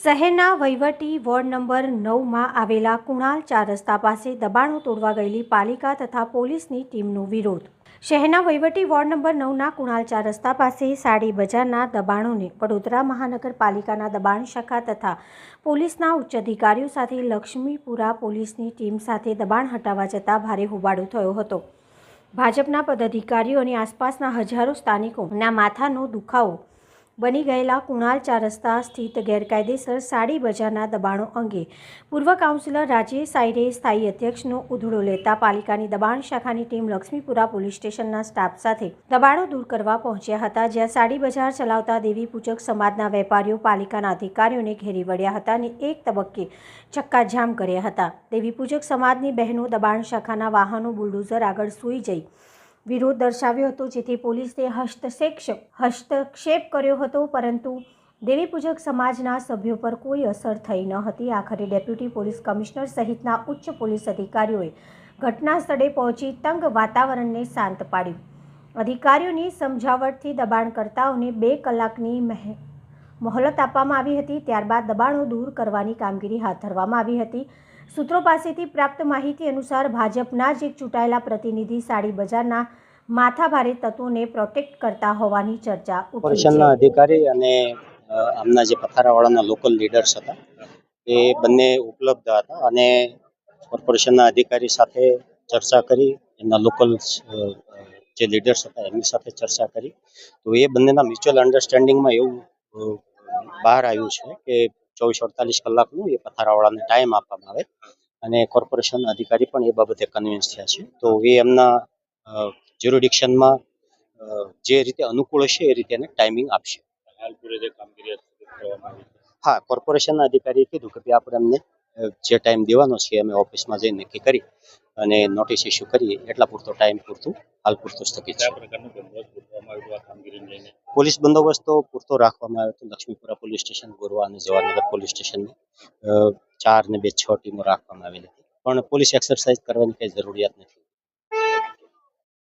શહેરના વહીવટી ward number 9માં આવેલા કુણાલ 4 રસ્તા પાસે દબાણો તોડવા ગયેલી પાલિકા તથા પોલીસની ટીમનો વિરોધ। શહેરના વહીવટી વોર્ડ નંબર 9ના કુણાલ 4 રસ્તા પાસે સાડી બજારના દબાણોને વડોદરા મહાનગરપાલિકાના દબાણ શાખા તથા પોલીસના ઉચ્ચ અધિકારીઓ સાથે લક્ષ્મીપુરા પોલીસની ટીમ સાથે દબાણ હટાવવા જતાં ભારે હોબાળો થયો હતો। ભાજપના પદાધિકારીઓ અને આસપાસના હજારો સ્થાનિકોના માથાનો દુખાવો બની ગયેલા કુણાલ 4 રસ્તા સ્થિત ગેરકાયદેસર સાડી બજારના દબાણો અંગે પૂર્વ કાઉન્સિલર રાજેશ આયરે સ્થાયી અધ્યક્ષનો ઉધડો લેતા પાલિકાની દબાણ શાખાની ટીમ લક્ષ્મીપુરા પોલીસ સ્ટેશનના સ્ટાફ સાથે દબાણો દૂર કરવા પહોંચ્યા હતા, જ્યાં સાડી બજાર ચલાવતા દેવી પૂજક સમાજના વેપારીઓ પાલિકાના અધિકારીઓને ઘેરી વળ્યા હતા અને એક તબક્કે ચક્કાજામ કર્યા હતા। દેવી પૂજક સમાજની બહેનો દબાણ શાખાના વાહનો બુલડોઝર આગળ સૂઈ જઈ વિરોધ દર્શાવ્યો હતો, જેથી પોલીસે હસ્તક્ષેપ કર્યો હતો, પરંતુ દેવી પૂજક સમાજના સભ્યો પર કોઈ અસર થઈ ન હતી। આખરે ડેપ્યુટી પોલીસ કમિશનર સહિતના ઉચ્ચ પોલીસ અધિકારીઓએ ઘટના સ્થળે પહોંચી તંગ વાતાવરણને શાંત પાડ્યું। અધિકારીઓની સમજાવટથી દબાણકર્તાઓને 2 કલાકની મોહલત આપવામાં આવી હતી। ત્યારબાદ દબાણો દૂર કરવાની કામગીરી હાથ ધરવામાં આવી હતી। સૂત્રો પાસેથી પ્રાપ્ત માહિતી અનુસાર ભાજપના જ એક ચૂંટાયેલા પ્રતિનિધિ સાડી બજારના માથાભારે તત્વોને પ્રોટેક્ટ કરતા હોવાની ચર્ચા ઉઠી છે। અધિકારી અને આમના જે પથારાવાળાના લોકલ લીડર્સ હતા એ બંને ઉપલબ્ધ હતા અને કોર્પોરેશનના અધિકારી સાથે ચર્ચા કરી, એમના લોકલ જે લીડર્સ હતા એમની સાથે ચર્ચા કરી, તો એ બંનેના મ્યુચ્યુઅલ અન્ડરસ્ટેન્ડિંગમાં એવું બહાર આવ્યું છે કે 24-48 કલાકનો એ પથારાવાળાને ટાઈમ આપવામાં આવે અને કોર્પોરેશન અધિકારી પણ એ બાબતે કન્વિન્સ થયા છે। તો એ એમના જ્યુરિડિક્શનમાં જે રીતે અનુકૂળ હશે એ રીતે એને ટાઈમિંગ આપશે। હા, કોર્પોરેશનના અધિકારીએ કીધું કે આપણે એમને જે ટાઈમ દેવાનો છે અમે ઓફિસમાં જઈને નક્કી કરી અને નોટિસ ઇસ્યુ કરીએ, એટલા પૂરતો ટાઈમ હાલ પૂરતું સ્થગિત છે। પોલીસ બંદોબસ્ત તો પૂરતો રાખવામાં આવ્યો હતો। લક્ષ્મીપુરા પોલીસ સ્ટેશન, ગોરવા અને જવાહરનગર પોલીસ સ્ટેશનની 4 ને 2 6 ટીમો રાખવામાં આવેલી હતી, પણ પોલીસ એક્સરસાઇઝ કરવાની કંઈ જરૂરિયાત નથી।